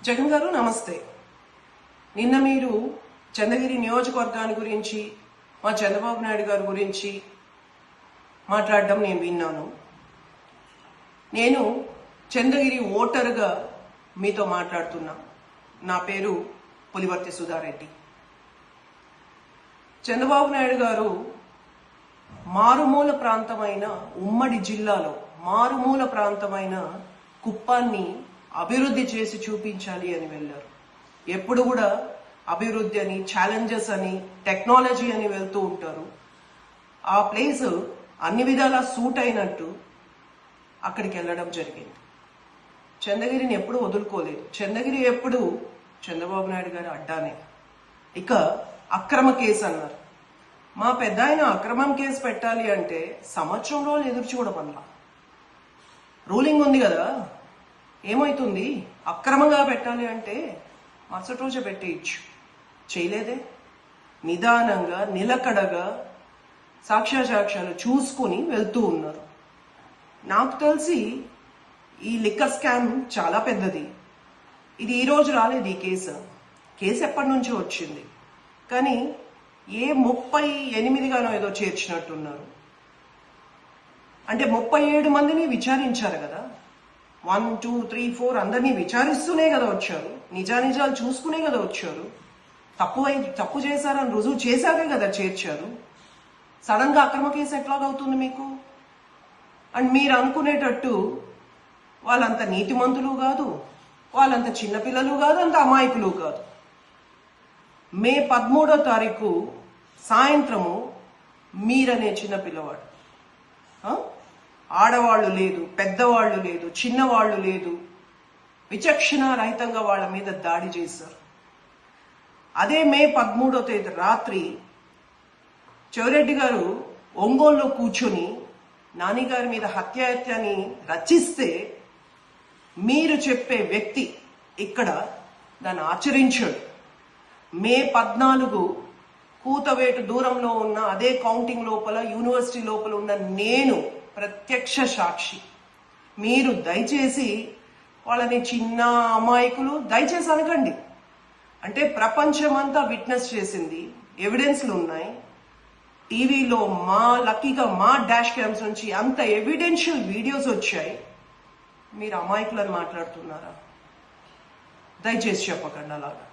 జగన్ గారు నమస్తే. నిన్న మీరు చంద్రగిరి నియోజకవర్గాన్ని గురించి మా చంద్రబాబు నాయుడు గారి గురించి మాట్లాడడం నేను విన్నాను. నేను చంద్రగిరి ఓటరుగా మీతో మాట్లాడుతున్నా. నా పేరు పులివర్తి సుధారెడ్డి. చంద్రబాబు నాయుడు గారు మారుమూల ప్రాంతమైన ఉమ్మడి జిల్లాలో మారుమూల ప్రాంతమైన కుప్పాన్ని అభివృద్ధి చేసి చూపించాలి అని వెళ్ళారు. ఎప్పుడు కూడా అభివృద్ధి అని, ఛాలెంజెస్ అని, టెక్నాలజీ అని వెళ్తూ ఉంటారు. ఆ ప్లేస్ అన్ని విధాలా సూట్ అయినట్టు అక్కడికి వెళ్ళడం జరిగింది. చంద్రగిరిని ఎప్పుడు వదులుకోలేదు. చంద్రగిరి ఎప్పుడు చంద్రబాబు నాయుడు గారు అడ్డానే. ఇక అక్రమ కేసు అన్నారు. మా పెద్ద ఆయన అక్రమం కేసు పెట్టాలి అంటే సంవత్సరం రోజులు ఎదురు చూడమల్లా. రూలింగ్ ఉంది కదా, ఏమవుతుంది? అక్రమంగా పెట్టాలి అంటే మరుసటి రోజు పెట్టేయచ్చు. చేయలేదే. నిదానంగా నిలకడగా సాక్ష్యాలు చూసుకుని వెళ్తూ ఉన్నారు. నాకు తెలిసి ఈ లిక్కర్ స్కామ్ చాలా పెద్దది. ఇది ఈరోజు రాలేదు. ఈ కేసు ఎప్పటి నుంచో వచ్చింది. కానీ 38గానో ఏదో చేర్చినట్టున్నారు. అంటే 37 మందిని విచారించారు కదా. 1, 2, 3, 4 అందరినీ విచారిస్తూనే కదా వచ్చారు. నిజానిజాలు చూసుకునే కదా వచ్చారు. తప్పు చేశారని రుజువు చేశాకే కదా చేర్చారు. సడన్ గా అక్రమ కేసు ఎట్లాగవుతుంది మీకు? అండ్ మీరు అనుకునేటట్టు వాళ్ళంత నీతిమంతులు కాదు, వాళ్ళంత చిన్నపిల్లలు కాదు, అంత అమాయకులు కాదు. మే 13వ తారీఖు సాయంత్రము మీరనే చిన్నపిల్లవాడు, ఆడవాళ్లు లేదు, పెద్దవాళ్లు లేదు, చిన్నవాళ్లు లేదు, విచక్షణ రహితంగా వాళ్ళ మీద దాడి చేశారు. అదే మే 13వ తేదీ రాత్రి చెవిరెడ్డి గారు ఒంగోలులో కూర్చొని నాని గారి మీద హత్యాయత్యాన్ని రచిస్తే మీరు చెప్పే వ్యక్తి ఇక్కడ దాన్ని ఆచరించాడు. మే 14 కూతవేటు దూరంలో ఉన్న అదే కౌంటింగ్ లోపల యూనివర్సిటీ లోపల ఉన్న నేను ప్రత్యక్ష సాక్షి. మీరు దయచేసి వాళ్ళని చిన్న అమాయకులు దయచేసి అనకండి. అంటే ప్రపంచమంతా విట్నెస్ చేసింది, ఎవిడెన్స్లు ఉన్నాయి. టీవీలో లక్కీగా మా డాష్ క్యామ్స్ నుంచి అంత ఎవిడెన్షియల్ వీడియోస్ వచ్చాయి. మీరు అమాయకులని మాట్లాడుతున్నారా? దయచేసి చెప్పకండి అలాగా.